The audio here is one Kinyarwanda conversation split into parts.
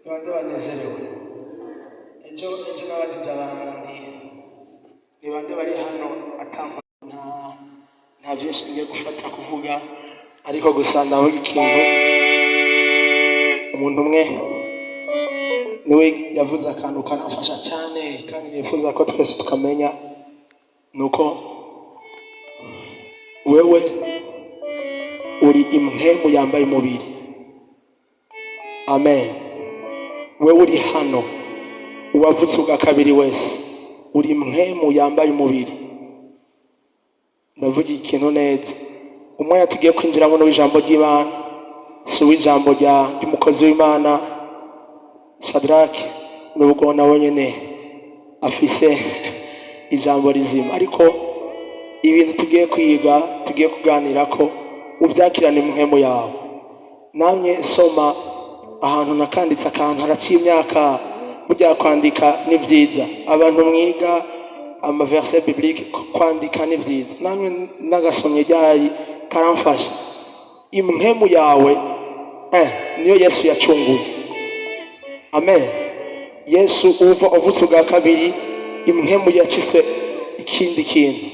bande banezerewe. Ejo n'abajije abantu ni bande bari hano atampa nta byinshi ngiye gufata kuvuga, ariko gusa ndavuga ikintu. Umuntu umwe niwe yavuze akantu kanafasha cyane kandi nifuza ko twese tukamenya, nuko wewe uri impwemu yambaye umubiri. Amen. Wewe uri hano uwavutse ubwa kabiri wese uri impwemu yambaye umubiri. Ndavuga ikintu neza, umwanya tugiye kwinjiramo n'ijambo ry'Imana si w'ijambo ry'umukozi w'Imana Shadraki, nubwo nawe nyene afise ijambo rizima, ariko ibintu tugiye kwiga, tugiye kuganira ko ubyakirana impwemu yawe. Namye soma ahantu nakanditse akantu haraciye imyaka, burya kwandika ni byiza, abantu mwiga amaverse biblique kwandika ni byiza. Namwe nagasomye ryari karamfasha. Impwemu yawe niyo Yesu yacunguye. Amen. Yesu uvutse ubwa kabiri, impwemu yacise ikindi kintu.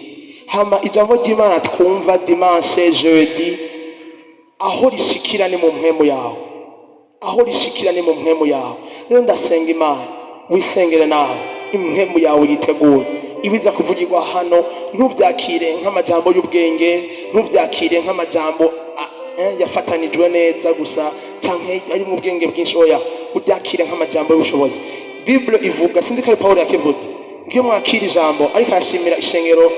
Hama ijambo ry'Imana twumva dimanche jeudi, aho rishikira ni mu mpwemu yawe, aho rishikira ni mu mpwemu yawe. Rero ndasenga Imana wisengere nawe impwemu yawe yitegure ibiza kuvugirwa hano. Ntubyakire nk'amajambo y'ubwenge, ntubyakire nk'amajambo yafatanijwe neza gusa canke ari mu bwenge bwinshi. Oya, ubyakire nk'amajambo y'ubushobozi. Bible ivuga, sinzi ko ari Paulo yakivuze, ngiye mwakira ijambo ariko arashimira ishengero,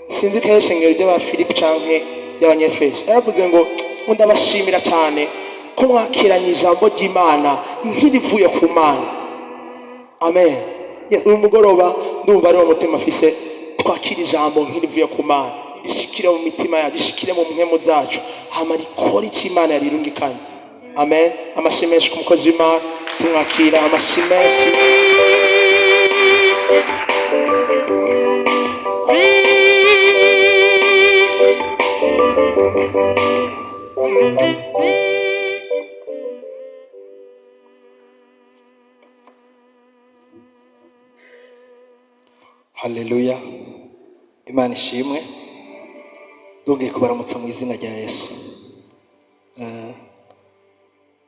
sinzi ko ari ishengero ry'Abafilipi canke y'Abanyefeso. Yaravuze ngo ndabashimira cyane ko mwakiranye ijambo ry'Imana nk'irivuye ku Mana. Amen. Uyu mugoroba ndumva ari umutima afise, twakira ijambo nk'irivuye ku Mana, rishikire mu mitima yacu, rishikire mu mpwemu zacu, hama rikora icyo Imana yarirungikanye. Amen. Amashimeshi ku mukozi w'Imana, tumwakira amashimeshi. Haleluya. Imana ishimwe. Ndongeye kubaramutsa mu izina rya Yesu.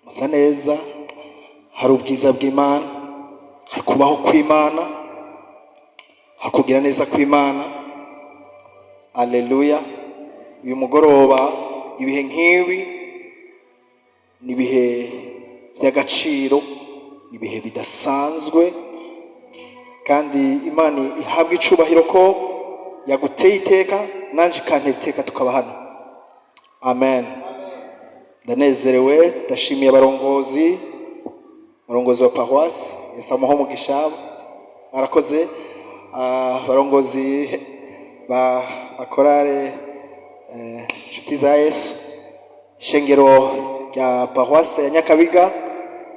Musa neza, hari ubwiza bw'Imana, hari kubaho kw'Imana, hari kugira neza kw'Imana. Haleluya. Uyu mugoroba ibihe nk'ibi ni ibihe by'agaciro, ni ibihe bidasanzwe, kandi Imana ihabwa icubahiro ko yaguteye iteka, nanje kantera iteka tukaba hano. Amen. Ndanezerewe, ndashimiye abarongozi wa paroisse, Yesu amuhe umugisha. Mwarakoze abarongozi ba akorare inshuti za Yesu, shengero rya paroisse ya Nyakabiga,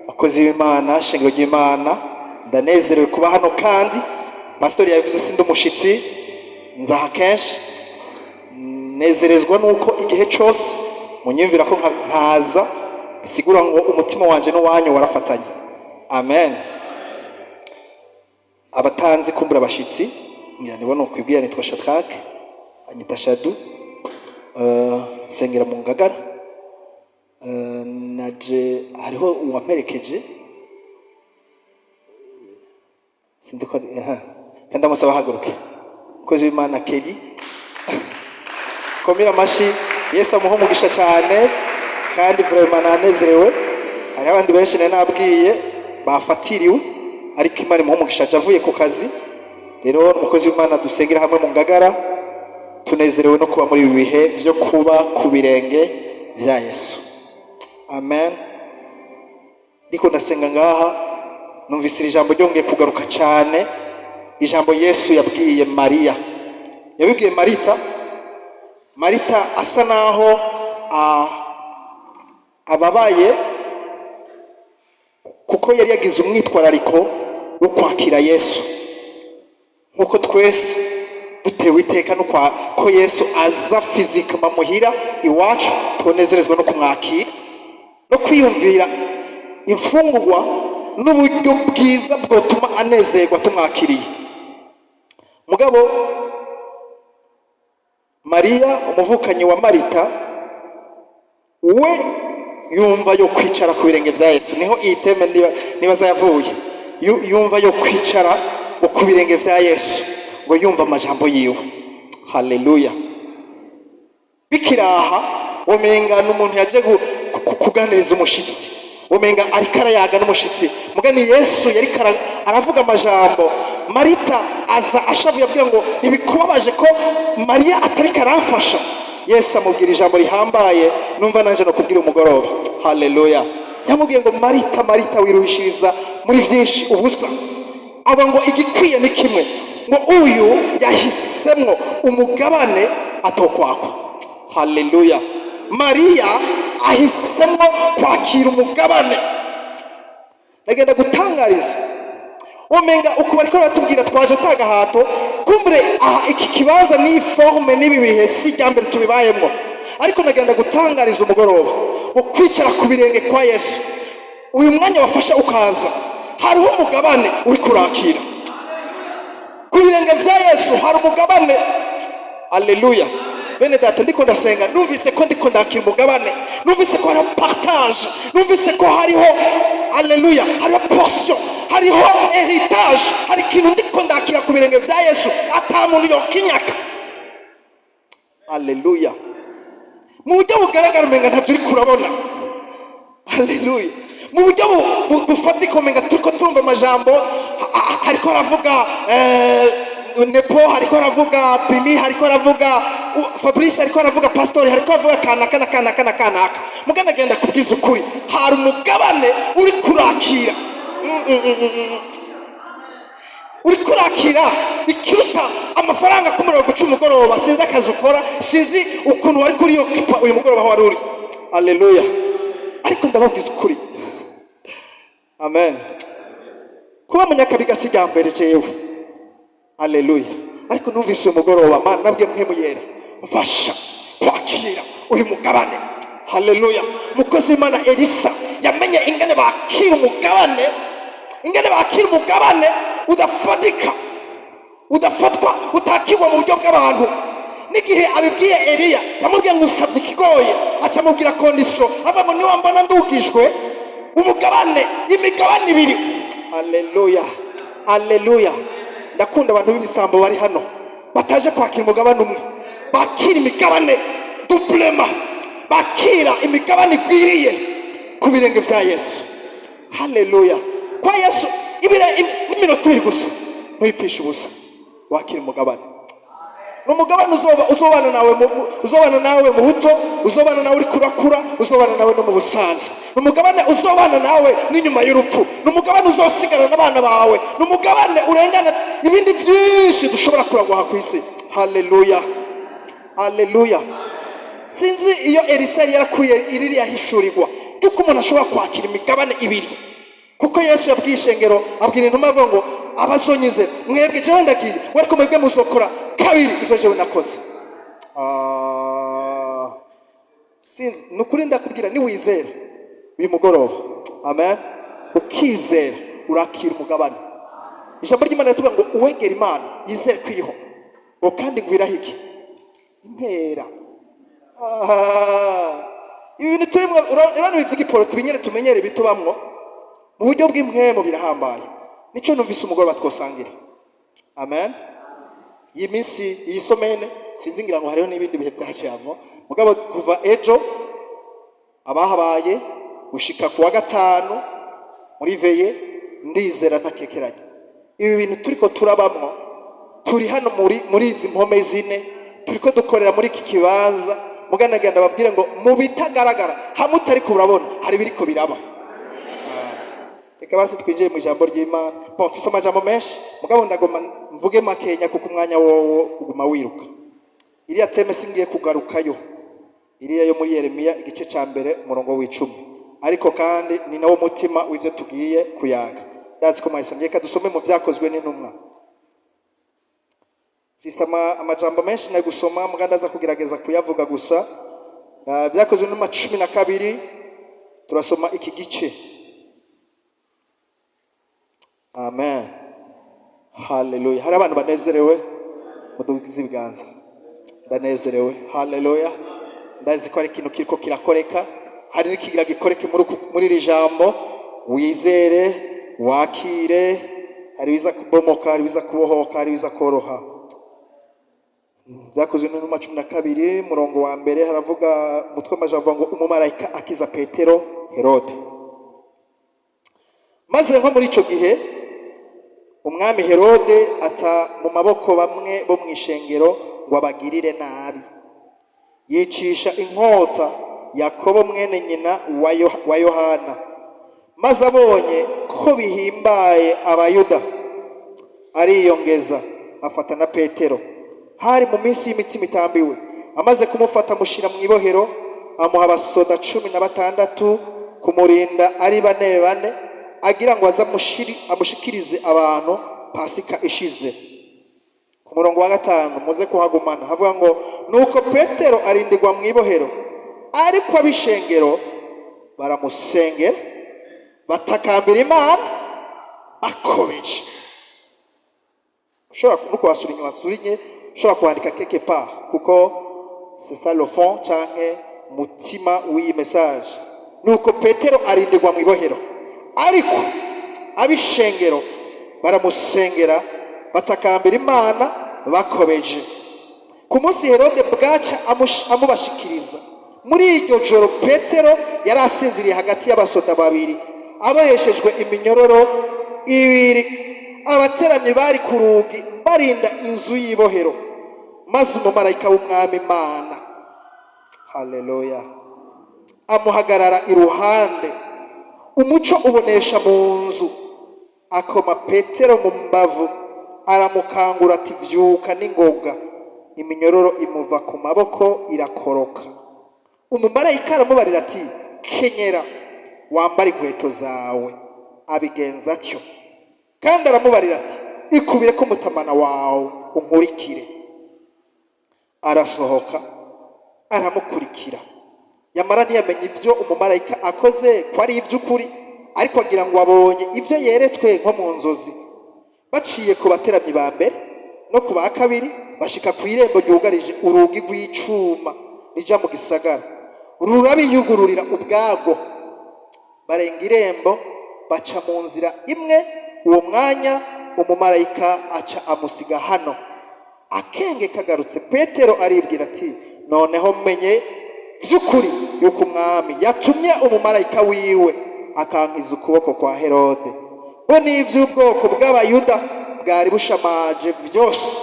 abakozi b'Imana, shengero ry'Imana. Ndanezerewe kuba hano, kandi pastor yavuze sindi umushitsi, nzaha kenshi. Nezerezwa nuko igihe cyose munyumvira ko nkaza, bisigura ngo umutima wanje n'uwanyu warafatanye. Amen. Abatanzi kumbura abashitsi, nibona ukwibwira nitwa Shadraki, anyita Shadu, sengera mu Ngagara. Naje hariho uwamperekeje, sinzi ko kandi amusaba haguruke, mukozi w'Imana Kelly. Komera amashi, Yesu amuhe umugisha cyane, kandi vraiment nanezerewe. Hari abandi benshi nabwiye bafatiriwe, ariko Imana imuhe umugisha avuye ku kazi. Rero umukozi w'Imana dusengera hamwe mu Ngagara, tunezerewe no kuba muri ibi bihe byo kuba ku birenge bya Yesu. Amen. Ndiko ndasenga ngaha, numvise ijambo ryongeye kugaruka cyane, ijambo Yesu yabwiye Mariya. Yabibwiye Marita asa naho ababaye, kuko yari yagize umwitwarariko wo kwakira Yesu, nkuko twese dutewe iteka no ko Yesu aza fizikama muhira iwacu, tunezerezwa no kumwakira no kwiyumvira imfungurwa n'uburyo bwiza bwotuma anezerwa tumwakiriye. Mugabo Mariya umuvukanyi wa Marita we yumva yo kwicara ku birenge vya Yesu, niho iteme nibaza yavuye, yumva yo kwicara ku birenge vya Yesu ngo yumva amajambo yiwe. Haleluya. Bikiraha womenga n'umuntu yaje kuganiriza umushitsi, womenga ariko arayaga n'umushitsi, mugani Yesu yari aravuga amajambo. Marita aza ashavuye abwira ngo ibikubabaje ko Mariya atari karamfasha. Yesu amubwira ijambo rihambaye numva nanje no kubwira umugoroba. Haleluya. Yamubwiye ngo Marita, Marita wiruhishiriza muri vyinshi ubusa, aba ngo igikwiye ni kimwe, ngo uyu yahisemwo umugabane atokwakwa. Haleluya. Mariya ahisemwo kwakira umugabane. Nagenda gutangariza omenga uko bariko batubwira twaje tagahato, kumbure aha iki kibaza ni forme nibi bihe si ryambere tubibayemo, ariko nagenda gutangariza umugoroba wo kwicara ku birenge kwa Yesu. Uyu mwanya wafasha ukaza, hariho umugabane uri kurakira ku birenge vya Yesu, hari umugabane. Haleluya. Bene data ndiko ndasenga, numvise ko ndiko ndakira umugabane, numvise ko hari partage, numvise ko hariho, haleluya, hariho portion, hariho heritage, hari ikintu ndiko ndakira ku birenge vya Yesu ata muntu yokinyaka. Haleluya. Mu buryo bugaragara umenga ntavyo uri kurabona. Haleluya. Mu buryo bufatika umenga turiko turumva amajambo, hariko aravuga Nepo, hariko aravuga Pili, hariko aravuga Fabrice, hariko aravuga Pastor, hariko aravuga kanaka. Mugana genda kubwiza ukuri, hari umugabane uri kurakira. Uri kurakira ikiruta amafaranga kumuriro guca umugoroba. Sinzi akazi ukora, sinzi ukuntu wari kuri yo kipa uyu mugoroba aho wari uri. Haleluya. Ariko ndababwiza ukuri. Amen. Kuba munyakabiga siga mbere jewe. Haleluya. Ariko numvise umugoroba Mana nabwiye mpemu yera mfasha kwakira uri mugabane. Haleluya. Mukozi Imana Elisa yamenye ingene bakira umugabane, ingene bakira umugabane udafatika, udafatwa, utakirwa mu buryo bw'abantu. N'igihe abibwiye Eliya yamubwiye ngo usavye ikigoye, aca mubwira condition, ava ngo niwe mbona ndugijwe umugabane, imigabane ibiri. Haleluya. Haleluya. Ndakunda abantu b'ibisambo bari hano bataje kwakira umugabane umwe, bakira imigabane duplema, bakira imigabane igwiriye ku birenge vya Yesu. Haleluya. Kwa Yesu iminota ibiri gusa ntuyipfisha ubusa, wakira umugabane. N'umugabane uzobana nawe mu buto, uzobana nawe uri kurakura, uzobana nawe no mu busaza. N'umugabane uzobana nawe n'inyuma y'urupfu. N'umugabane uzosigara n'abana bawe. N'umugabane urengana ibindi byinshi dushobora kuragwa ku isi. Haleluya. Haleluya. Sinzi iyo Elisa yarakuye iriri yahishurirwa yuko umuntu ashobora kwakira imigabane ibiri, kuko Yesu yabwiye ishengero, abwira intumwa avuga ngo abazonyize mwebwe jewe ndagiye, wariko mwebwe muzokora kabiri ivyo jewe nakoze. Sinzi nukuri ndakubwira ni wizera uyu mugoroba. Amen. Ukizera urakira umugabane. Ijambo ry'Imana rituvuga ngo uwegera Imana yizere kwiho ngo kandi ngwira hiki impera. Ibintu turimo urano ivy'igiporo tubinyere tumenyere bitubamwo mu buryo bw'impwemo birahambaye. Nico numvise umugoroba twosangira. Amen. Iyi minsi iyi somene sinzi ngira ngo hariho n'ibindi bihe byaciyavo, mugabo kuva ejo abahabaye gushika kuwa gatanu muri veye ndizera ntakekeranye. Ibi bintu turiko turabamwo, turi hano muri izi mpome zine, turiko dukorera muri iki kibanza, mugana genda babwire ngo mu bitagaragara hamwe utari kurabona hari biriko biraba. Reka basi twinjiye mu ijambo ry'Imana. Mfise amajambo menshi mugabo ndagoma mvuge makenya kuko umwanya wowo uguma wiruka. Iriya teme singiye kugarukayo, iriya yo muri Yeremiya igice ca mbere umurongo w'10, ariko kandi ni nawo mutima w'ivyo tugiye kuyaga. Ndazi ko mwayisamye, reka dusome mu vyakozwe n'intumwa. Mfise amajambo menshi na gusoma mugandaza kugerageza kuyavuga gusa. Vyakozwe n'intumwa 12 turasoma iki gice. Amen. Haleluya. Hari abantu banezerewe mudugize ibiganza. Ndanezerewe. Haleluya. Ndazi ko ari ikintu kiriko kirakoreka. Hari n'ikigira gikoreke muri iri jambo. Wizere, wakire, hari biza kubomoka, hari biza kubohoka, hari biza koroha. Byakozwe n'intumwa 12 murongo wa mbere haravuga mutwe amajambo ngo umumarayika akiza Petero Herode. Maze nko muri ico gihe umwami Herode ata mu maboko bamwe bo mwishengero ngo abagirire nabi. Yicisha inkota Yakobo mwene nyina wa Yohana. Maze abonye ko bihimbaye abayuda ariyongeza afata na Petero. Hari mu minsi y'imitsima itambiwe. Amaze kumufata mushira mu ibohero amuha abasoda 16 kumurinda ari bane agira ngo amushikirize abantu Pasika ishize. Ku murongo wa 5 muze kuhagumana havuga ngo nuko Petero arindirwa mu ibohero ariko abishengero baramusengera batakambira Imana bakomeje. Ushobora kunuko wasurinye ushobora kuandika quelque part kuko c'est ça le fond canke mutima w'iyi message. Nuko Petero arindirwa mu ibohero ariko abishengero baramusengera batakambira Imana bakomeje. Ku munsi Herode bwaca amubashikiriza. Muri iryo joro Petero yari asinziriye hagati y'abasoda babiri aboheshejwe iminyororo 2. Abateramye bari ku rugi barinda inzu y'ibohero. Maze umumarayika w'umwami Imana, haleluya, amuhagarara iruhande. Umuco ubonesha mu nzu, akoma Petero mu mbavu, aramukangura ati vyuka n'ingoga. Iminyororo imuva ku maboko irakoroka. Umumarayika aramubarira ati kenyera wambara inkweto zawe. Abigenza atyo. Kandi aramubarira ati ikubire ko mutamana wawe unkurikire. Arasohoka aramukurikira. Yamara ntiyamenye ibyo umumarayika akoze ko ari iby'ukuri, ariko agira ngo abonye ibyo yeretswe nko mu nzozi. Baciye ku bateramyi ba mbere no ku ba kabiri bashika ku irembo ryugarije urugi rw'icuma rija mu gisagara. Rurabiyugururira ubwago. Barenga irembo baca mu nzira imwe. Uwo mwanya umumarayika aca amusiga hano. Akenge kagarutse Petero aribwira ati noneho menye vy'ukuri yuko umwami yatumye umumarayika wiwe akankiza ukuboko kwa Herode. Bo n'ivy'ubwoko bw'abayuda bwari bushamaje vyose.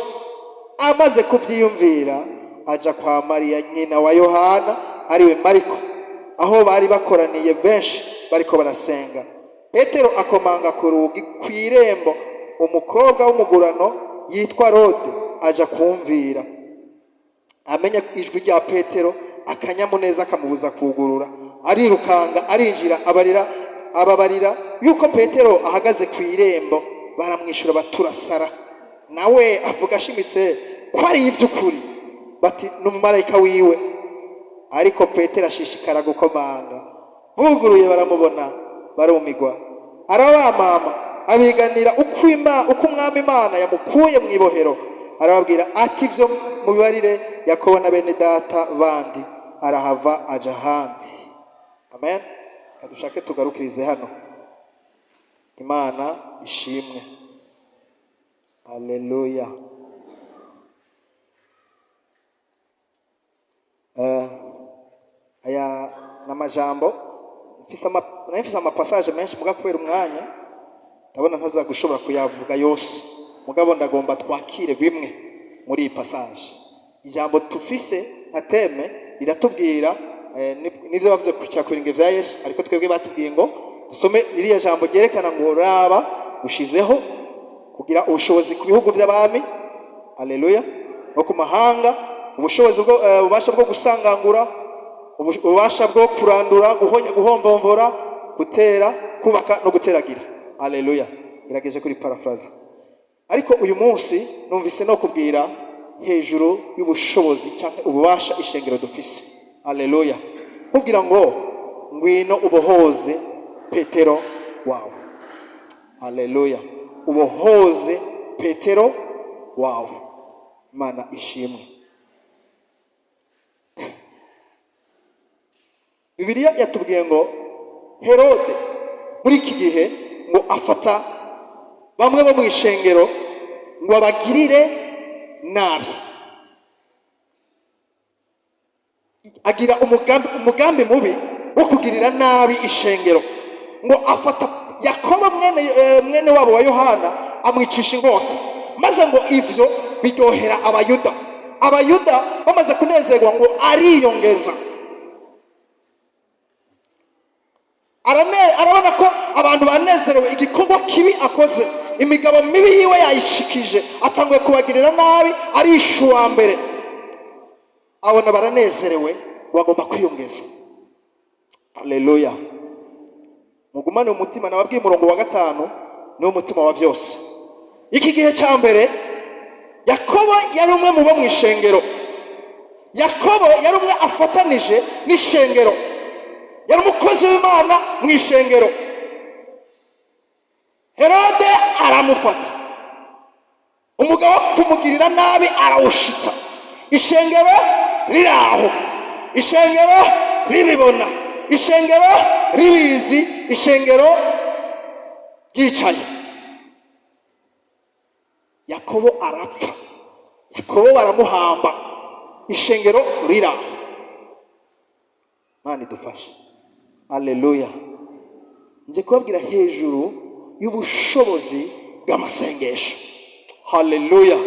Amaze kuvyiyumvira aja kwa Mariya nyina wa Yohana ariwe Mariko, aho bari bakoraniye benshi bariko barasenga. Petero akomanga ku rugi kw'irembo. Umukobwa w'umugurano yitwa Rode aja kumvira. Amenya ijwi rya Petero akanyamuneza kamubuza kugurura. Arirukanga arinjira ababarira yuko Petero ahagaze kw'irembo. Baramwishura baturasara. Nawe avuga ashimitse ko ari ivy'ukuri. Bati n'umumarayika wiwe. Ariko Petero ashishikara gukomanga. Buguruye baramubona barumigwa. Arabamama abiganira uko umwami Imana yamukuye mu ibohero. Arababwira ati vyo mubibarire Yakobo na bene data bandi. Arahava aja handi. Amen. Kadushake tugarukirize hano. Imana ishimwe. Haleluya. Aya namajambo nafisa amapassage menshi muga kubera umwanya ndabona ntaza gushobora kuyavuga yose. Mugabo ndagomba twakire bimwe muri iyi passage. Ijambo tufise ateme riratubwira nibyo bavuze ku cyakuringe vya Yesu, ariko twebwe batubwiye ngo dusome iriya jambo ryerekana ngo raba ushizeho kugira ubushobozi ku bihugu by'abami, haleluya, no ku mahanga, ubushobozi ubasha bwo gusangangura, ubasha bwo kurandura, guhombombora, gutera, kubaka no guteragira, haleluya. Irageje kuri paraphrase. Ariko uyu munsi numvise no kubwira hejuru y'ubushobozi cyangwa ububasha ishengero dufise, haleluya. Kubwira ngo ngwino ubohoze Petero wawe, haleluya. ubohoze Petero wawe. Imana ishimwe. Bibiliya yatubwiye ngo Herode muri iki gihe ngo afata bamwe bo mu ishengero ngo abagirire nabi, agira umugambi mubi wo kugirira nabi ishengero, ngo afata Yakobo mwene wabo wa Yohana amwicisha inkota, maze ngo ivyo biryohera abayuda bamaze kunezerwa ngo ariyongeza, arabona ko abantu banezerewe igikorwa kibi akoze, imigabo mibi yiwe yayishikije, atanguye kubagirira nabi, arishuwa mbere, abona baranezerewe, bagomba kwiyongeza. Haleluya. Mugumane umutima, nababwiye umurongo wa 5 niwo mutima wa vyose. Iki gihe cya mbere Yakobo yari umwe mu bo mu ishengero, Yakobo yari umwe afatanije n'ishengero, yari umukozi w'Imana mu ishengero. Herode aramufata, umugabo kumugirira nabi arawushitsa, ishengero riraho, ishengero ribibona, ishengero ribizi, ishengero ryicaye. Yakobo arapfa, Yakobo baramuhamba, ishengero riraho. Mani dufashe. Haleluya. Nje kubabwira hejuru y'ubushobozi bw'amasengesho. Haleluya.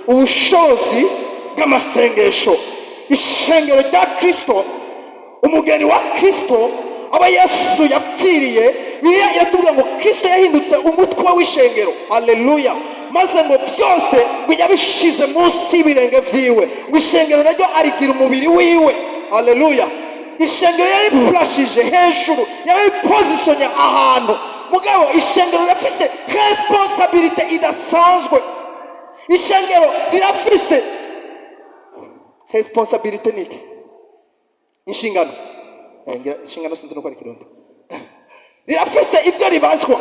Ubushobozi bw'amasengesho. Ishengero rya Kristo, umugeni wa Kristo, aba Yesu yapfiriye, Bibiliya iratubwira ngo Kristo yahindutse umutwe w'ishengero. Haleluya. Maze ngo byose yabishize munsi y'ibirenge vyiwe, ngo ishengero naryo arigira umubiri wiwe. Haleluya. Ishengero yari plashije hejuru, yari positionye ahantu, mugabo ishengero rafise responsibility idasanzwe. Ishengero rirafise responsibility niki? Inshingano. Inshingano sinzi no kwari kirundo. Rirafise ibyo ribazwa,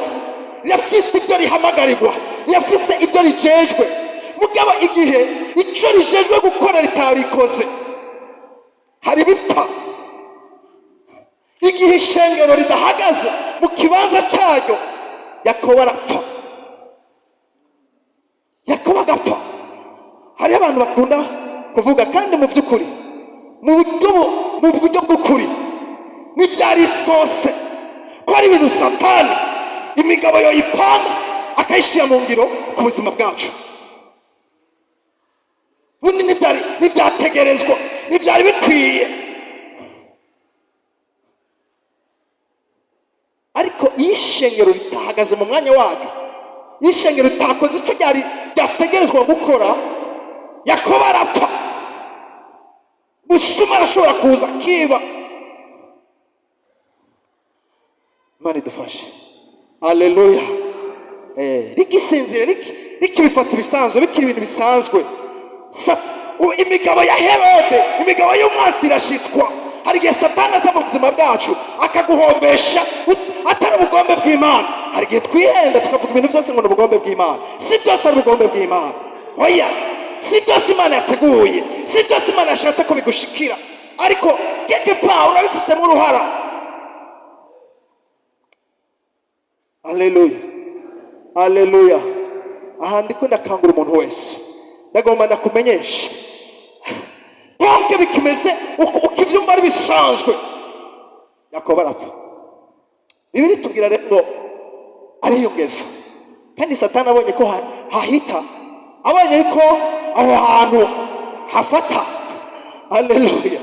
rirafise ibyo rihamagarirwa, rirafise ibyo rijejwe. Mugabo igihe ico rijejwe gukora ritabikoze, hari bipfa. Igihe ishengero ridahagaze mu kibanza cyaryo, Yakobo arapfa, Yakobo agapfa. Hari abantu bakunda kuvuga kandi mu by'ukuri, mu buryo bw'ukuri, n'ivyari sose ko ari ibintu Satani imigabo yoyipanga akayishira mu ngiro ku buzima bwacu. Bundi nivyategerezwa, nivyari bikwiye. Ariko ishengero litahagaze mu mwanya waryo, ishengero litakoze ico ryategerezwa gukora, Yakobo arapfa. Busuma arashobora kuza kiba. Mani dufashe. Haleluya. Rigisinzire bifata ibisanzwe, bikiri ibintu bisanzwe. Imigabo ya Herode, imigabo y'umwasi irashitswa. Hari igihe Satani aza mu buzima bwacu akaguhombesha atari ubugombe bw'Imana. Hari igihe twihenda tukavuga ibintu byose ngo ni ubugombe bw'Imana. Si byose ari ubugombe bw'Imana. Oya, si byose Imana yateguye, si byose Imana yashatse ko bigushikira. Ariko quelque part urabifisemo uruhara. Haleluya. Haleluya. Aha ndikunda kangura umuntu wese, ndagomba ndakumenyesha bonke bikimeze ukivyumva ari bisanzwe. Yakobo arapfa. Bibiri tubwira rero ariyongeza, kandi Satani abonye ko hahita, abonye ko aho hantu hafata. Haleluya.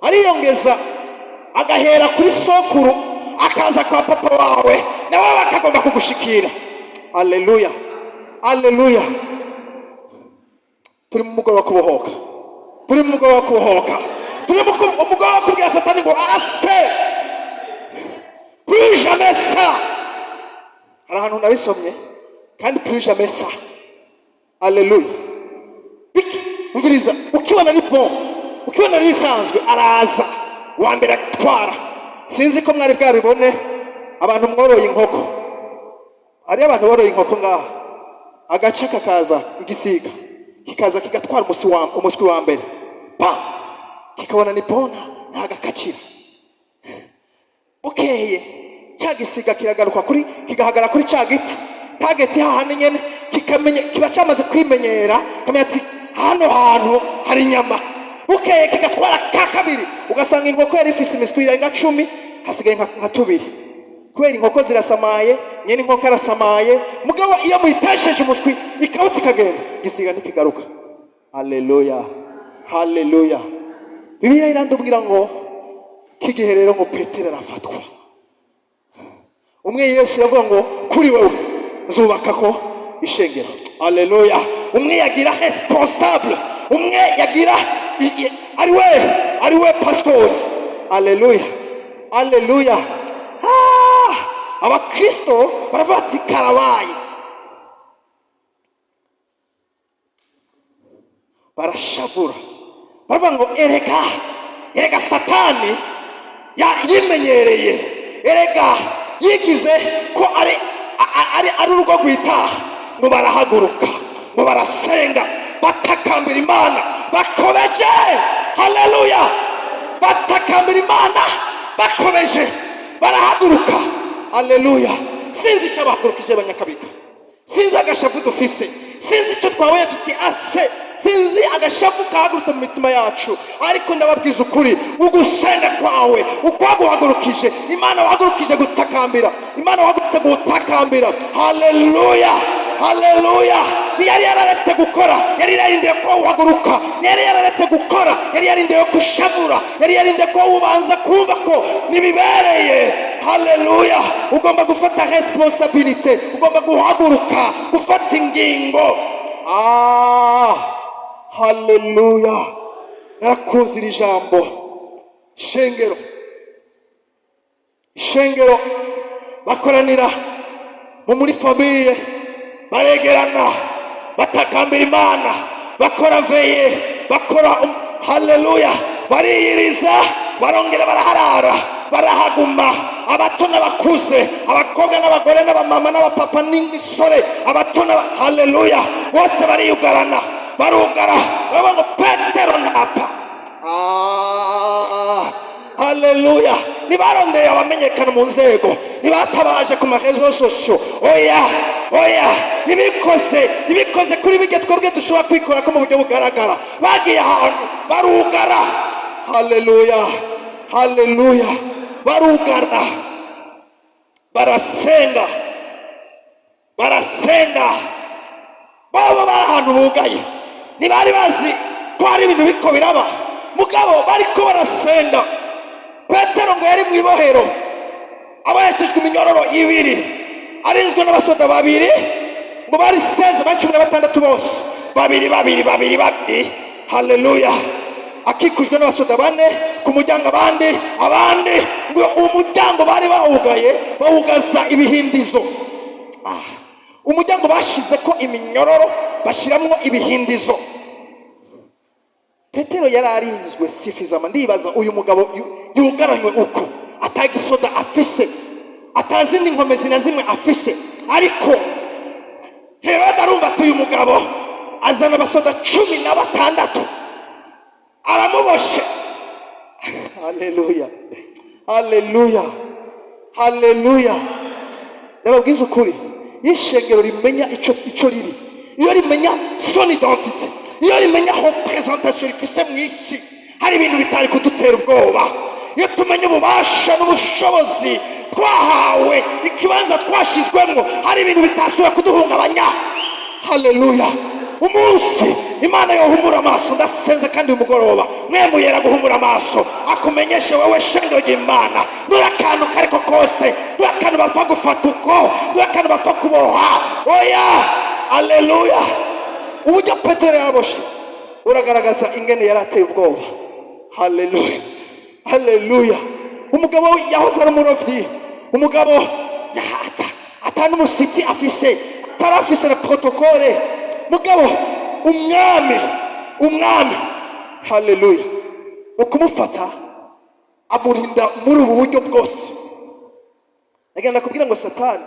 Ariyongeza agahera kuri sokuru akaza kwa papa wawe, nawe bakagomba kugushikira. Haleluya. Haleluya. Turi mu mugoroba kubohoka, turi mu mugoroba kubohoka, turi mu mugoroba kubwira Satani ngo arase plus jamais ça. Hari ahantu nabisomye kandi plus jamais ça. Haleluya. Umviriza, ukibona ari bon, ukibona ari bisanzwe, araza wa mbere agatwara. Sinzi ko mwari bwabibone, abantu mworoye inkoko, ari abantu boroye inkoko ngaha, agaca kakaza igisiga kikaza kigatwara umuswi wa mbere, kikabona ni bona ntagakacira. Bukeye cya gisiga kiragaruka kigahagara kuri cya giti, kageti hahandi nyene kikamenya, kiba cyamaze kwimenyera, kamenya ati hano hantu hari inyama. Bukeye kigatwara ka kabiri, ugasanga inkoko yari ifise imiswi irenga 10, hasigaye nka 2. Kubera inkoko zirasamaye, nyene inkoko arasamaye, mugabo iyo muyitesheje umuswi ikawuti kagenda, gisiga ntikigaruka. Haleluya, haleluya. Bibiliya irandubwira ngo kigihe rero ngo Petero arafatwa. Umwe Yesu yavuga ngo kuri wewe nzubaka ko ishengero. Haleluya. Umwe yagira responsable, umwe yagira ari we pastor. Haleluya, haleluya. Abakristo baravuga ati karabaye, barashavura, baravuga ngo erega satani yimenyereye, erega yigize ko ari urugo rw'itaha, ngo barahaguruka, ngo barasenga, batakambira Imana bakobeje. Haleluya, batakambira Imana bakobeje, barahaguruka. Haleluya. Sinzi icyo bahagurukije abanyakabika, sinzi agashavu dufise, sinzi icyo twabaye tuti ase, sinzi agashavu kahagurutse mu mitima yacu, ariko ndababwiza ukuri, ugusenga kwawe ukwaguhagurukije Imana, wahagurukije gutakambira Imana, wahagurutse gutakambira. Haleluya, haleluya. Yari yararetse gukora, yari yarindiye ko uhaguruka, yari yararetse gukora, yari yarindiye kushavura, yari yarindiye ko ubanza kumva ko nibibereye. Haleluya. Ugomba gufata responsabilité, ugomba guhaguruka, gufata ingingo. Haleluya. Narakunze iri jambo. Ishengero bakoranira muri famille, baregerana, batakambira Imana, bakora veye, bakora haleluya, bariyiriza, barongera baraharara, barahaguma. Abato n'abakuze, abakobwa n'abagore n'abamama n'abapapa n'imisore, abato haleluya, bose bariyugarana, barugara, baba ngo Petero ntapfa. Haleluya. Nibarondeye abamenyekana mu nzego, nibatabaje ku marezo sociaux. Oya, nibikoze kuri bige twebwe dushobora kwikora ko mu buryo bugaragara. Bagiye ahantu barugara. Haleluya, haleluya. Barugara, barasenga, baba bari ahantu bugaye, ntibari bazi ko hari ibintu biko biraba, mugabo bariko barasenga. Petero ngo yari mu ibohero, abayetejwe iminyororo 2, arinzwe n'abasoda 2, ngo bari 16, bari 16 bose, 2. Haleluya. Akikujwe n'abasoda 4 ku muryango, abandi ngo umuryango bari bawugaza ibihindizo. Umuryango bashize ko iminyororo, bashiramwo ibihindizo. Petero yararinzwe sifizama. Ndibaza uyu mugabo yugaranywe uko, atagisoda afise, atazindi nkomezi na zimwe afise, ariko Herode arumva ati uyu mugabo azana abasoda 16 aramuboshe. Haleluya, haleluya, haleluya. Ndababwiza ukuri, ishengero rimenya ico riri, iyo rimenya son identité, iyo rimenya representation rifise mw'isi, hari ibintu bitari kudutera ubwoba. Iyo tumenya ububasha n'ubushobozi twahawe, ikibanza twashizwemo, hari ibintu bitasubira kuduhungabanya. Haleluya. Umunsi Imana yohumura amaso, ndasenze kandi umugoroba mwembu yera guhumura amaso, akumenyeshe wewe shengero ry'Imana, nurakantu kariko kose, nurakantu bapfa gufata uko, nurakantu bapfa kuboha. Oya, haleluya. Uburyo Petero yaboshe uragaragaza ingene yarateye ubwoba. Haleluya, haleluya. Umugabo yahoze ari umurovyi, umugabo yahata atanu umusiti afise, tarafise na protokole, mugabo umwami haleluya ukumufata amurinda muri ubu buryo bwose. agenda kubwira ngo Satani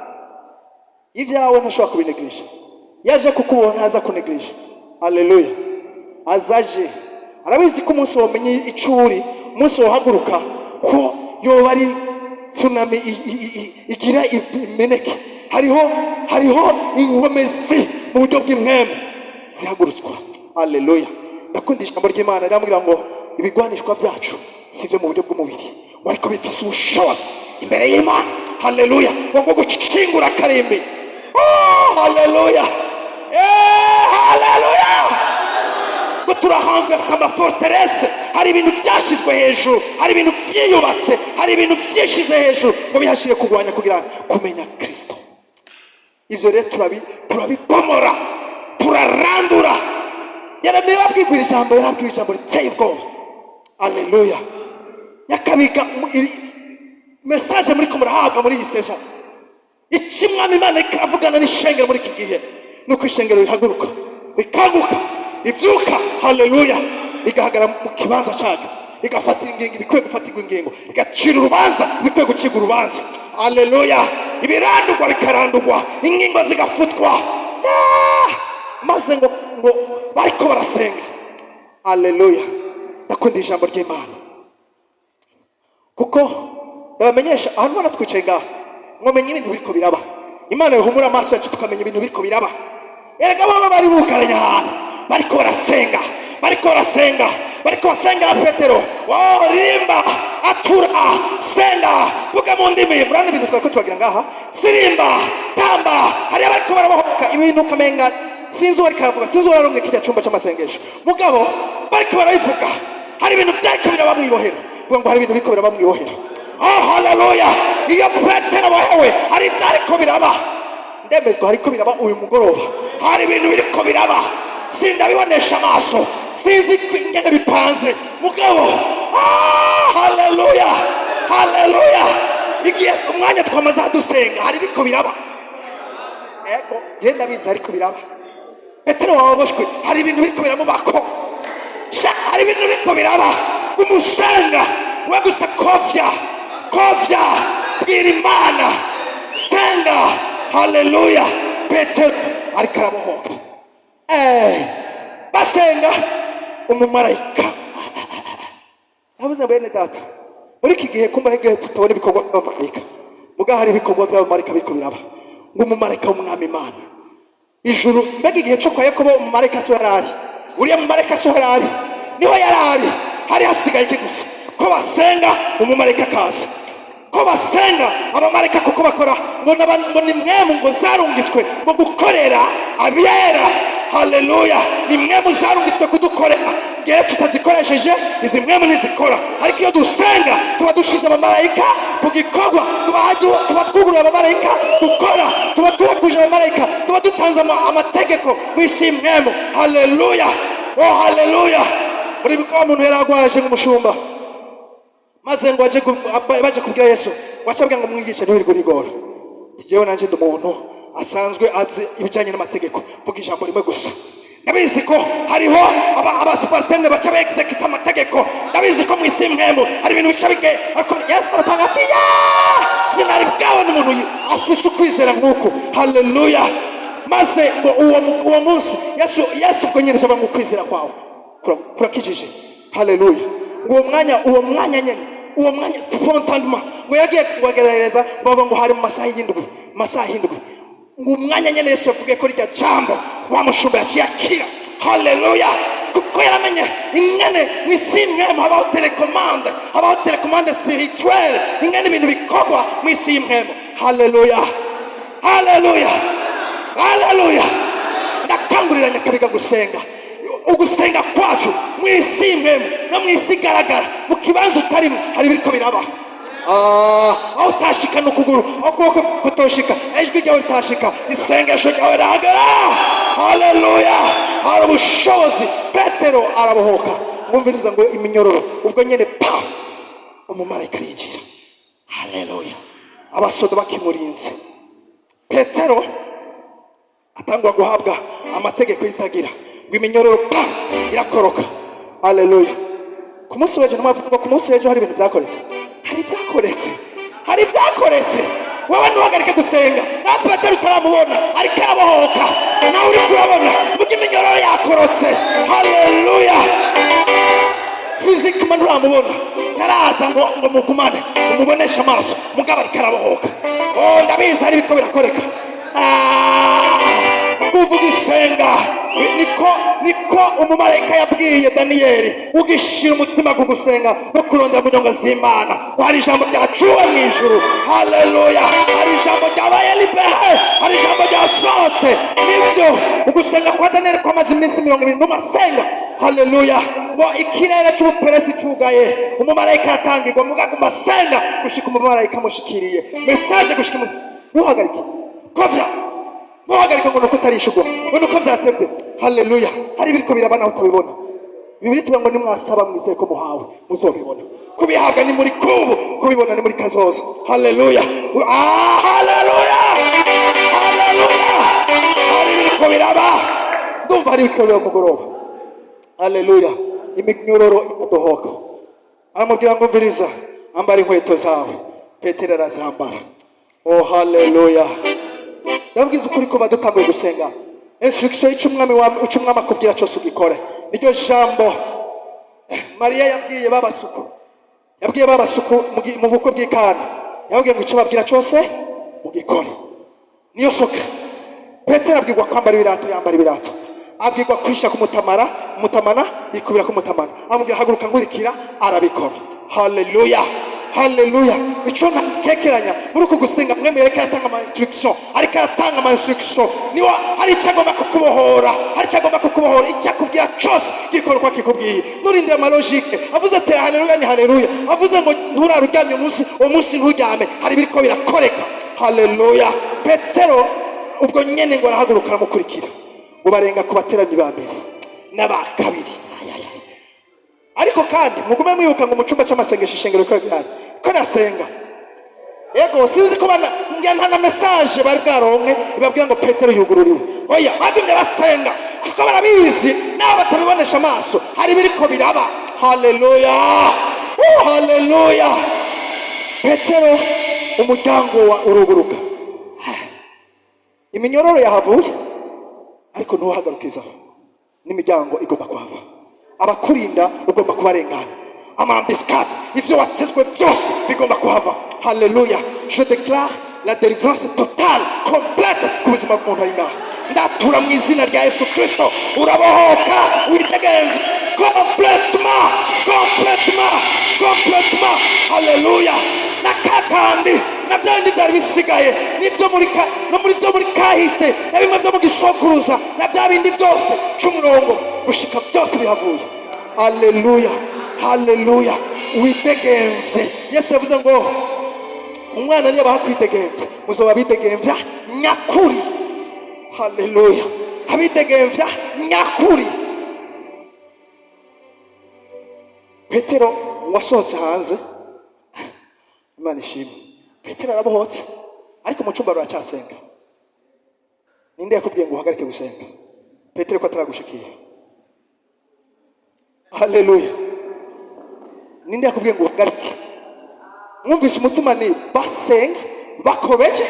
ibyawe ntashobora kubinegrije, yaje kukubona ntaza kunegrije. Haleluya. Azaje arabizi ko umunsi wamenye icuri, umunsi wahaguruka ko yoba ari tsunami igira imeneke, hariho inkomezi mu buryo bw'imwemu zihagurutswa. Haleluya. Ndakunda ijambo ry'Imana riramubwira ngo ibigwanishwa byacu sivyo mu buryo bw'umubiri, ariko bifise ubushobozi imbere y'Imana. Haleluya. Ngo gucingura karimbi. Haleluya. Haleluya. Ngo turahanvesa amaforterese, hari ibintu byashizwe hejuru, hari ibintu vyiyubatse, hari ibintu vyishize hejuru ngo bihashire kugwanya kugira kumenya Kristo. Ivyo rero turabibomora, turarandura. Yeremiya abwira ijambo riteye ubwoba. Haleluya. Yakabiga message muri ko murahabwa muri iyi season. Ikimwami Imana ikavugana n'ishengero muri iki gihe, nuko ishengero rihaguruka, rikanguka, rivyuka. Haleluya. Igahagara mu kibanza cyacu, igafatira ingingo bikwiye gufatirwa ingingo, igacira urubanza bikwiye gucirwa urubanza. Haleluya. Ibirandurwa bikarandurwa, ingingo zigafutwa. Maze ngo bariko barasenga. Haleluya. Ndakunda ijambo ry'Imana kuko ndabamenyesha ahantu hano twicaye ngaha mwomenye ibintu biriko biraba. Imana yohumura amaso yacu tukamenya ibintu biriko biraba. Erega baba bari bukaranya ahantu bariko barasenga, bariko basengera Petero. Rimba, atura, senga, vuga mu ndimi. Murana ibintu twako turagira ngaha, sirimba, tamba, hari abariko barabohoka ibintu kamenga sinzi wari karavuga, sinzi wararonke kijya cyumba cy'amasengesho. Mugabo bariko barabivuga, hari ibintu byariko biraba mwibohero. Vuga ngo hari ibintu biriko biraba mwibohero. Haleluya. Iyo Petero wahewe hari byariko biraba. Ndemezwa hariko biraba uyu mugoroba. Hari ibintu biriko biraba. Sindabibonesha amaso, sinzi ingene bipanze. Mugabo haleluya. Haleluya. Igihe umwanya twamaze dusenga hari biriko biraba. Ego genda biza hariko biraba. Petero waboshwe, hari ibintu biriko biraba bako. Hari ibintu biriko biraba. Kumusanga we gusa kovya bwira Imana senga. Haleluya. Petero ariko arabohoka. Basenga umumarayika. Abuze bene data muri iki gihe kumba igihe tutabona ibikorwa by'abamarayika, muga hari ibikorwa by'abamarayika biriko biraba. Ngo umumarayika w'umwami Imana ijuru, mbega igihe cyo kwa Yakobo umumarayika so yarari, uriya umumarayika so yarari, niho yarari, hari hasigaye iki gusa ko basenga umumarayika kaza, ko basenga abamarayika kuko bakora ngo ni mwemu ngo zarungitswe ngo gukorera abiyera. Haleluya. Ni mwemu zarungitswe kudukorera, ngewe tutazikoresheje izi mwemu ntizikora. Ariko iyo dusenga tuba dushize abamarayika ku gikorwa, tuba twuguruye abamarayika gukora, tuba turakuje abamarayika, tuba dutanze amategeko w'isi mwemu. Haleluya. Haleluya. Muri bikaba umuntu yaragwaje nk'umushumba, maze ngo baje kubwira Yesu, wacabwa ngo mwigishe ntiwirigora. Jewe nanje ndi umuntu asanzwe azi ibijanye n'amategeko, vuga ijambo rimwe gusa. Ndabizi ko hariho abasupartene baca execute amategeko, ndabizi ko mwisi mwembo hari ibintu bica bige, ariko Yesu arapanga ati sinari bwawe n'umuntu afise ukwizera nk'uko. Haleluya. Maze ngo uwo munsi Yesu ubwo nyine ashobora kwizera kwawe kurakijije. Haleluya. Uwo mwanya nyene, uwo mwanya spontanement ngo yagiye kubagerereza bava ngo hari mu masaha y'indwi, ngo umwanya nyene Yesu yavuge ko rya jambo wa mushumba yaciye akira. Haleluya. Kuko yaramenye ingene mwisi mwemu habaho telecommande spirituelle, ingene ibintu bikorwa mwisi mwemu. Haleluya. Haleluya. Haleluya. Ndakangurira nyakabiga gusenga. Ugusenga kwacu mwisi mwemu no mwisi garagara mu kibanza utarimo hari biriko biraba. Aho utashika n'ukuguru, aho kutoshika, ijwi ryawe utashika, isengesho ryawe rihagara. Haleluya. Hari ubushobozi. Petero arabohoka. Mwumviriza ngo iminyororo ubwo nyene umumarayika arinjira. Haleluya. Abasoda bakimurinze, Petero atangwa guhabwa amategeko y'itagira ngo iminyororo irakoroka. Haleluya. Ku munsi w'ejo namavuga ko ku munsi w'ejo hari ibintu byakoretse, hari byakoretse wowe ntuhagarike gusenga na Petero utaramubona ariko arabohoka nawe uri kurabona mugi minyororo yakorotse haleluya fiziki manu ramubona naraza ngo mugumane umubonesha amaso mugaba ariko arabohoka ndabizi hari biko birakoreka kuvuga isenga niko umumarayika yabwiye Daniyeli ugishira umutima ku gusenga no kurondera munyonga z'Imana hari ijambo ryacuwe mu ijuru haleluya hari ijambo ryabaye libehe hari ijambo ryasohotse nibyo ugusenga kwa Daniyeli kwamaze iminsi 20 n'umasenga haleluya ngo ikirere cy'ubuperesi cyugaye umumarayika atangirwa mugaga masenga gushika umumarayika mushikiriye message gushika muhagarike kovya muhagarike ngo nuko utarishugwa ngo nuko byatevye haleluya hari biriko birabana utabibona bibiri tuba ngo nimwasaba mwizeye ko muhawe muzobibona kubihabwa ni muri kubu kubibona ni muri kazoza haleluya haleluya haleluya hari biriko biraba ndumva hari biriko biraba mugoroba haleluya imignororo idohoka aramubwira ngo mviriza ambara inkweto zawe Petero arazambara haleluya ndavugize ukuri ko badutanguye gusenga instruction y'icumwami akubwira cyose ugikore niryo jambo Mariya yabwiye babasuku mu bukwe bw'Ikana yabwiye ngo icyo babwira cyose ugikore niyo soka Petero abwirwa kwambara ibirato yambara ibirato abwirwa kwisha ku mutamana bikubira ku mutamana amubwira haguruka ngurikira arabikora haleluya haleluya icyo nakekeranya muri uko gusenga mwemeye reka yatanga ama instruction ariko aratanga ama instruction niwa hari cyagomba kukubohora icyakubwira cyose gikorwa kikubwiye nurindira ama logique avuze ati haleluya ni haleluya avuze ngo nturaruryamye umunsi nturyame hari biriko birakoreka haleluya Petero ubwo nyene ngo arahaguruka aramukurikira ubarenga ku bateranyi ba mbere n'aba kabiri ariko kandi mugume mwibuka ngo mu cyumba cy'amasengesho ishengero ko nasenga yego sinzi ko bana njyana na message bari bwaronke ibabwira ngo Petero yugururiwe oya bagumye basenga kuko barabizi nabo batabibonesha amaso hari biriko biraba haleluya haleluya Petero umuryango wa uruguruka iminyororo yahavuye ariko ntuhagarukizaho n'imiryango igomba kuhava abakurinda ugomba kubarengana amambiskati ivyo watezwe byose bigomba kuhava haleluya je déclare la délivrance totale complète ku buzima bw'umuntu ari ngaha ndatura mu izina rya Yesu Kristo urabohoka witegenze complètement haleluya nakakandi nabyandi byari bisigaye nibyo muri kahise na bimwe byo mu gisokuruza na bya bindi byose cy'umurongo gushika byose bihavuye haleluya haleluya witegenze Yesu yavuze ngo umwana niyo bahakwitegembya muzoba bitegembya nyakuri haleluya abitegembya nyakuri Petero wasohotse hanze Imana ishimwe Petero arabohotse ariko mu cyumba ruracyasenga ninde yakubwiye ngo uhagarike gusenga Petero ko ataragushikira haleluya ninde yakubwiye ngo uhagarike mwumvise umutima ni basenga bakobeje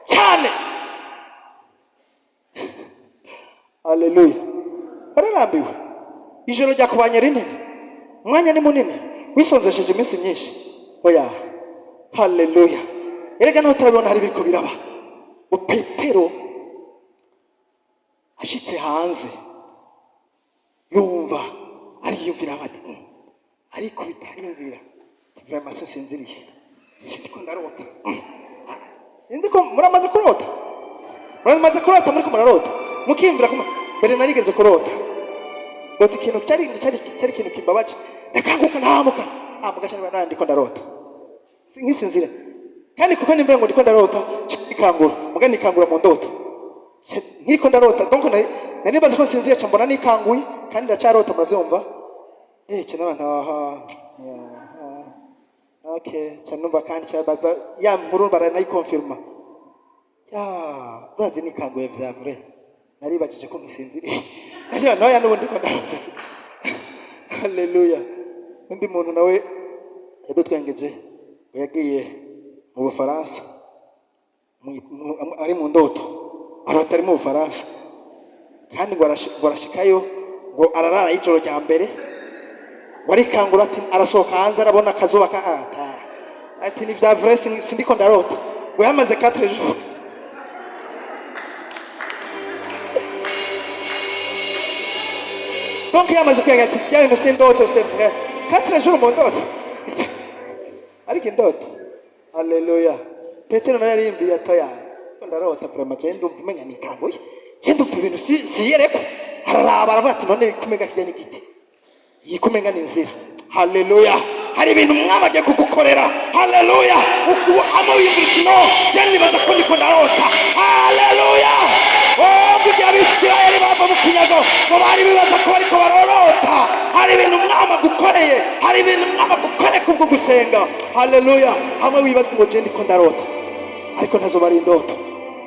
cyane haleluya ararambiwe ijoro ryakubanye rinini umwanya ni munini wisonzesheje iminsi myinshi oya haleluya erega naho turabona hari biriko biraba Petero ashitse hanze yumva ariyumvira ati ariko bitariyumvira vraiment sinziriye sindiko ndarota sinzi ko muramaze kurota muriko murarota mukimvira kuma mbere narigeze kurota doti ikintu cyari ikintu kimbabaje ndakanguka ntamuka mugashana nandiko ndarota singisinzira kandi kuko nimbe ngo ndiko ndarota ikangura mugani ikangura mu ndoto nkiko ndarota donc naribaza ko sinzira cyambona nikanguye kandi ndacarota muravyumva cyane abantu okay cyane numva kandi cyabaza ya nkuru baranayikonfirma urazi nikanguye vya vrai naribajije ko ngisinziriye naje nayo n'ubundi ko ndarota haleluya undi muntu nawe yadutwengeje yagiye mu Bufaransa ari mu ndoto arota ari mu Bufaransa kandi ngo arashikayo ngo ararara ijoro rya mbere warikangura ati arasohoka hanze arabona akazuba kahata ati ni vya vrai sindiko ndarota ngo yamaze 4 jours donc yamaze kwiga ati bya bintu sindoto c'est vrai 4 jours mu ndoto ariko indoto haleluya Petero nawe yarimbiye atayazi ndarota vraiment je ndumva umenya nikanguye je ndumva ibintu siyereko araraba aravuga ati none kumenga kijyanye giti yikumenga n'inzira haleluya hari ibintu umwami agiye kugukorera haleluya ukuhamo y'imikino cyane nibaza ko ndiko ndarota haleluya kugira abisirayeli bava mu kinyago ngo bari bibaza ko bariko barorota hari ibintu umwami agukoreye hari ibintu umwami agukoreye kubwo gusenga haleluya hamwe wibaza ngo je ndiko ndarota ariko ntazo bari indoto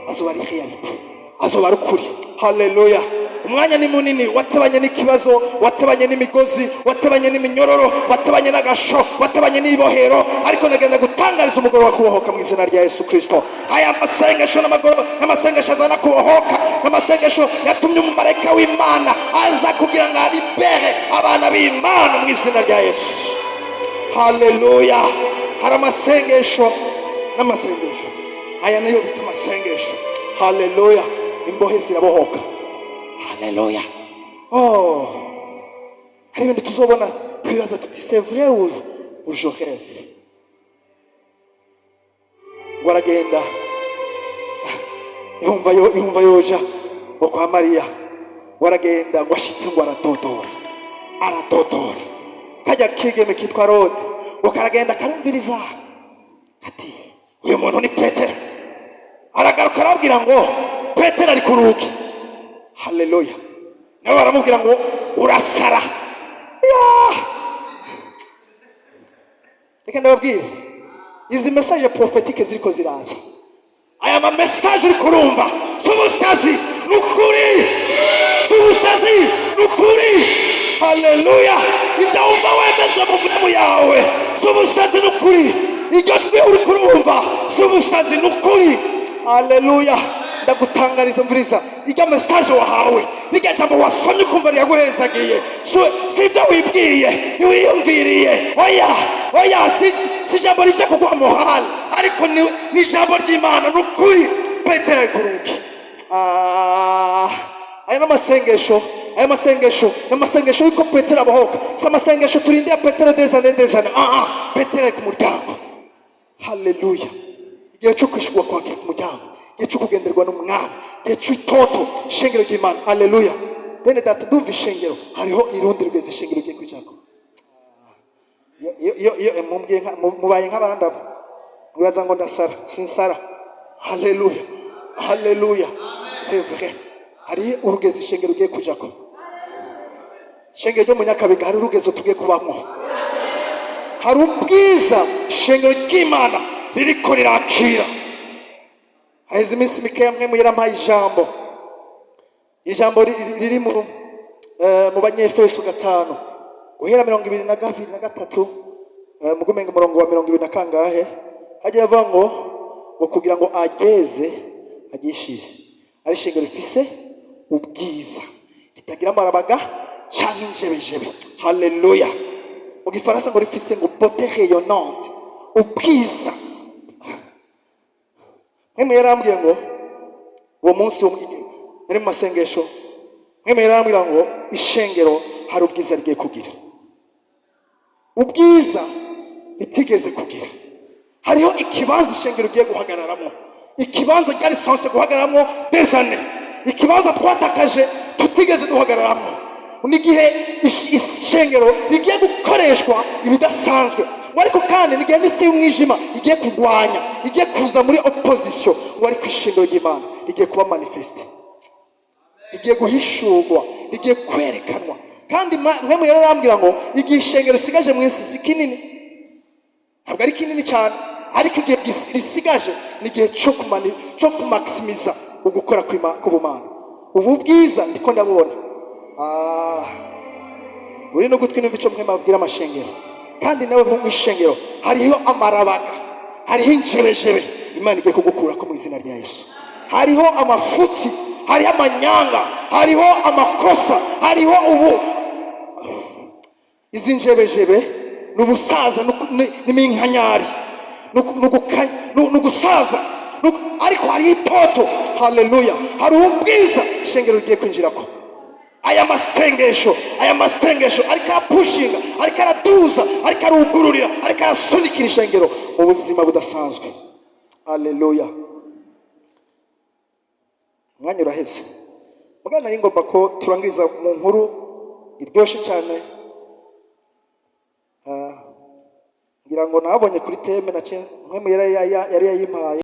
azoba ari reality azoba ari ukuri haleluya umwanya ni munini watabanye n'ikibazo watabanye n'imigozi watabanye n'iminyororo watabanye n'agasho watabanye n'ibohero ariko nagenda gutangariza umugoro wa kubohoka mu izina rya Yesu Kristo aya masengesho n'amasengesho azana kubohoka n'amasengesho yatumye umumarayika w'Imana aza kugira ngo alibere abana b'Imana mu izina rya Yesu haleluya hari amasengesho n'amasengesho aya nayo bita amasengesho haleluya imbohe zirabohoka haleluya hari ibintu tuzobona twibaza tuti c'est vrai ou je rêve waragenda yumva yoja ngo kwa Mariya waragenda ngo ashitse ngo aratodora kajya kigeme kitwa Rode ngo karagenda karumviriza ati uyu muntu ni Petero aragaruka arabwira ngo Petero ari kuruki haleluya nawe baramubwira ngo urasara reka ndababwira izi message prophétique ziriko ziraza aya ma message uri kurumva subusazi nukuri haleluya ndaumva wemezwa mu mvumu yawe subusazi nukuri iryo jwi uri kurumva subusazi nukuri haleluya ndagutangariza mviriza iryo message wahawe niryo jambo wasomye kumva ryaguhezagiye si ibyo wibwiye ntiwiyumviriye oya si jambo rije kugwa muhali ariko ni jambo ry'Imana nukuri Petero kuruki aya n'amasengesho yuko Petero abohoka si amasengesho turindira Petero dezane Petero ku muryango haleluya igihe cyo kwishurwa kwakira ku muryango igihe cyo kugenderwa n'umwami igihe cy'itoto ishengero ry'Imana haleluya bene data ndumva ishengero hariho irundi rugeze ishengero giye kwijako mubaye nk'abandi abo mwibaza ngo ndasara sinsara haleluya c'est vrai hari urugeze ishengero giye kujako ishengero ryo mu Nyakabiga hari urugezo tugiye kubamwo hari ubwiza ishengero ry'Imana ririko rirakira haizi iminsi mikeya mwe yarampaye ijambo riri mu Banyefeso 5 guhera 22-23 mugumenga umurongo wa 20 na kangahe hagiye avuga ngo kugira ngo agishire ari ishengero rifise ubwiza ritagira amarabaga canke injebejebe haleluya mu gifaransa ngo rifise ngo beauté rayonnante ubwiza mwe yarambwiye ngo uwo munsi muri masengesho mwe yarambwira ngo ishengero hari ubwiza rigiye kugira ubwiza bitigeze kugira hariho ikibanza ishengero giye guhagararamo ikibanza cyari sanse guhagararamo desane ikibanza twatakaje tutigeze duhagararamo nigihe ishengero rigiye gukoreshwa ibidasanzwe ariko kandi nigihe n'isi y'umwijima igiye kurwanya igiye kuza muri opposition wari kwishengero ry'Imana rigiye kuba manifest igiye guhishurwa igiye kwerekanwa kandi mwe yarambwira ngo igihe ishengero sigaje mu isi sikinini ntabwo ari kinini cyane ariko igihe risigaje nigihe cyo kumaximiza ugukora kw'Imana ubu bwiza ndiko ndabona uri no gutwi n'imvico mwe mabwira amashengero kandi nawe mu ishengero hariho amarabaga hariho injebejebe Imana igiye kugukurako mu izina rya Yesu. Hariho amafuti, hariho amanyanga, hariho amakosa, hariho ubu izi njebejebe n'ubusaza n'iminkanyari n'ugusaza ariko hari itoto. Haleluya. hari ubwiza ishengero rigiye kwinjirako. aya masengesho ariko arapushinga, ariko araduza, ariko arugururira, ariko arasunikira ishengero mu buzima budasanzwe. Haleluya. Umwanya uraheze. Mugana nari ngomba ko turangiriza mu nkuru iryoshe cyane. Ngira ngo nabonye kuri teme na mwe yari yayimpaye.